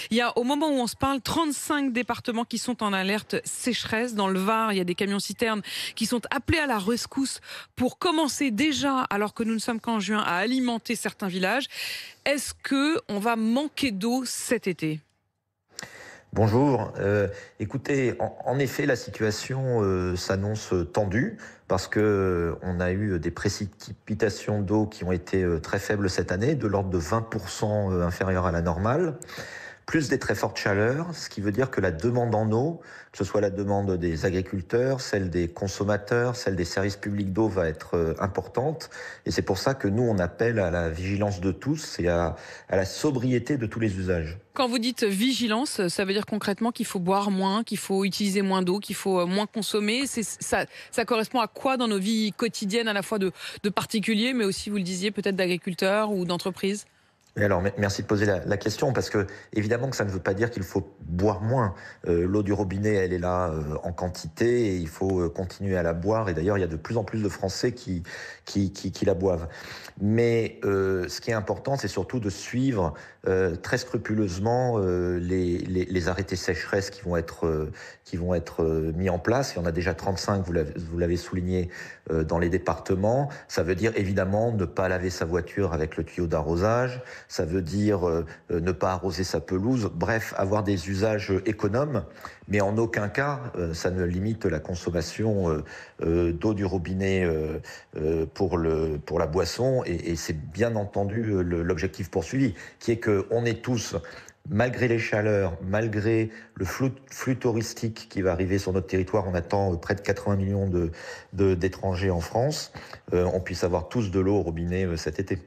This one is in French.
Il y a, au moment où on se parle, 35 départements qui sont en alerte sécheresse. Dans le Var, il y a des camions-citernes qui sont appelés à la rescousse pour commencer déjà, alors que nous ne sommes qu'en juin, à alimenter certains villages. Est-ce qu'on va manquer d'eau cet été ? Bonjour. Écoutez, en effet, la situation s'annonce tendue parce que on a eu des précipitations d'eau qui ont été très faibles cette année, de l'ordre de 20% inférieures à la normale, plus des très fortes chaleurs, ce qui veut dire que la demande en eau, que ce soit la demande des agriculteurs, celle des consommateurs, celle des services publics d'eau va être importante. Et c'est pour ça que nous, on appelle à la vigilance de tous et à la sobriété de tous les usages. Quand vous dites vigilance, ça veut dire concrètement qu'il faut boire moins, qu'il faut utiliser moins d'eau, qu'il faut moins consommer. Ça correspond à quoi dans nos vies quotidiennes, à la fois de particuliers, mais aussi, vous le disiez, peut-être d'agriculteurs ou d'entreprises ? Et alors, merci de poser la question, parce que évidemment que ça ne veut pas dire qu'il faut boire moins. L'eau du robinet, elle est là en quantité, et il faut continuer à la boire. Et d'ailleurs, il y a de plus en plus de Français qui la boivent. Mais ce qui est important, c'est surtout de suivre très scrupuleusement les arrêtés sécheresse qui vont être mis en place. Il y en a déjà 35, vous l'avez souligné, dans les départements. Ça veut dire évidemment ne pas laver sa voiture avec le tuyau d'arrosage. Ça veut dire ne pas arroser sa pelouse. Bref, avoir des usages économes, mais en aucun cas, ça ne limite la consommation d'eau du robinet pour la boisson. Et c'est bien entendu l'objectif poursuivi, qui est qu'on est tous, malgré les chaleurs, malgré le flux touristique qui va arriver sur notre territoire, on attend près de 80 millions d'étrangers en France, on puisse avoir tous de l'eau au robinet cet été.